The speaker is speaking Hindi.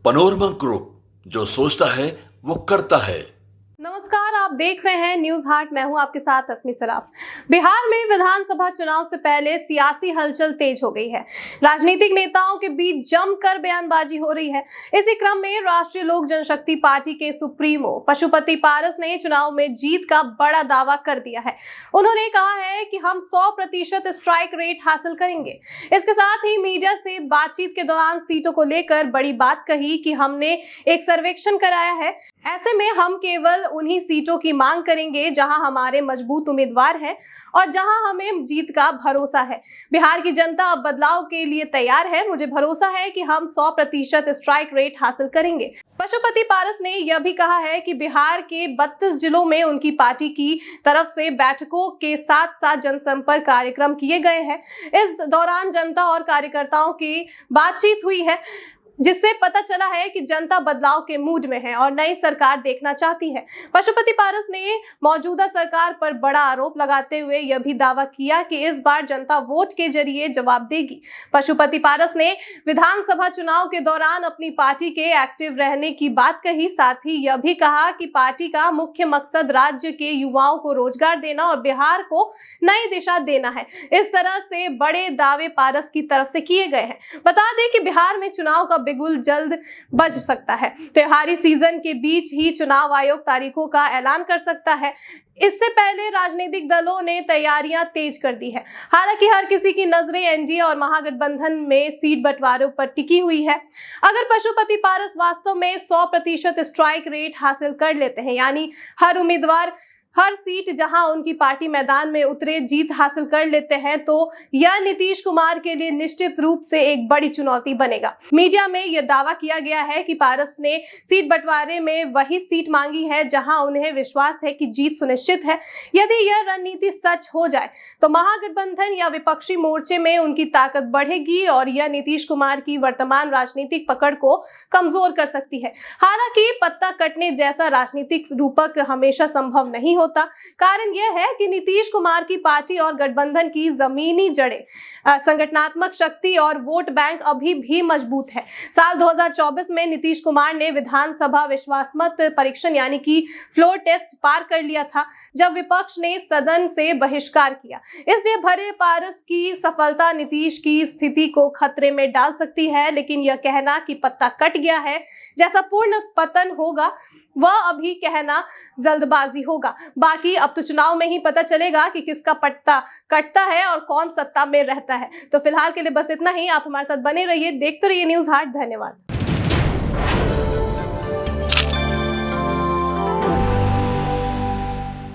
पनोरमा ग्रुप, जो सोचता है वो करता है। नमस्कार, आप देख रहे हैं न्यूज हार्ट। मैं हूं आपके साथ अस्मी सराफ। बिहार में विधानसभा चुनाव से पहले सियासी हलचल तेज हो गई है। राजनीतिक नेताओं के बीच जमकर बयानबाजी हो रही है। इसी क्रम में राष्ट्रीय लोक जनशक्ति पार्टी के सुप्रीमो पशुपति पारस ने चुनाव में जीत का बड़ा दावा कर दिया है। उन्होंने कहा है कि हम 100% स्ट्राइक रेट हासिल करेंगे। इसके साथ ही मीडिया से बातचीत के दौरान सीटों को लेकर बड़ी बात कही कि हमने एक सर्वेक्षण कराया है। ऐसे में हम केवल उन्हीं सीटों की मांग करेंगे जहां हमारे मजबूत उम्मीदवार हैं और जहां हमें जीत का भरोसा है। बिहार की जनता अब बदलाव के लिए तैयार है। मुझे भरोसा है कि हम 100% स्ट्राइक रेट हासिल करेंगे। पशुपति पारस ने यह भी कहा है कि बिहार के 32 जिलों में उनकी पार्टी की तरफ से बैठकों के साथ साथ जनसंपर्क कार्यक्रम किए गए हैं। इस दौरान जनता और कार्यकर्ताओं की बातचीत हुई है, जिससे पता चला है कि जनता बदलाव के मूड में है और नई सरकार देखना चाहती है। पशुपति पारस ने मौजूदा सरकार पर बड़ा आरोप लगाते हुए यह भी दावा किया कि इस बार जनता वोट के जरिए जवाब देगी। पशुपति पारस ने विधानसभा चुनाव के दौरान अपनी पार्टी के एक्टिव रहने की बात कही। साथ ही यह भी कहा कि पार्टी का मुख्य मकसद राज्य के युवाओं को रोजगार देना और बिहार को नई दिशा देना है। इस तरह से बड़े दावे पारस की तरफ से किए गए हैं। बता दें कि बिहार में चुनाव का बिगुल जल्द बज सकता है। त्योहारी सीजन के बीच ही चुनाव आयोग तारीखों का ऐलान कर सकता है। इससे पहले राजनीतिक दलों ने तैयारियां तेज कर दी है। हालांकि हर किसी की नजरें एनडीए और महागठबंधन में सीट बंटवारे पर टिकी हुई है। अगर पशुपति पारस वास्तव में 100% स्ट्राइक रेट हासिल कर लेते हैं, यानी हर उम्मीदवार हर सीट जहां उनकी पार्टी मैदान में उतरे जीत हासिल कर लेते हैं, तो यह नीतीश कुमार के लिए निश्चित रूप से एक बड़ी चुनौती बनेगा। मीडिया में यह दावा किया गया है कि पारस ने सीट बंटवारे में वही सीट मांगी है जहां उन्हें विश्वास है कि जीत सुनिश्चित है। यदि यह रणनीति सच हो जाए तो महागठबंधन या विपक्षी मोर्चे में उनकी ताकत बढ़ेगी और यह नीतीश कुमार की वर्तमान राजनीतिक पकड़ को कमजोर कर सकती है। हालांकि पत्ता कटने जैसा राजनीतिक रूपक हमेशा संभव नहीं होता। कारण यह है कि नीतीश कुमार की पार्टी और गठबंधन की जमीनी जड़ें, संगठनात्मक शक्ति और वोट बैंक अभी भी मजबूत है। साल 2024 में नीतीश कुमार ने विधानसभा विश्वासमत परीक्षण यानी कि फ्लोर टेस्ट पार कर लिया था, जब विपक्ष ने सदन से बहिष्कार किया। इसलिए भरे पारस की सफलता नीतीश की स्थिति को खतरे में डाल सकती है। लेकिन यह कहना कि पत्ता कट गया है जैसा पूर्ण पतन होगा, वह अभी कहना जल्दबाजी होगा। बाकी अब तो चुनाव में ही पता चलेगा कि किसका पत्ता कटता है और कौन सत्ता में रहता है। तो फिलहाल के लिए बस इतना ही। आप हमारे साथ बने रहिए, देखते रहिए न्यूज हार्ट। धन्यवाद।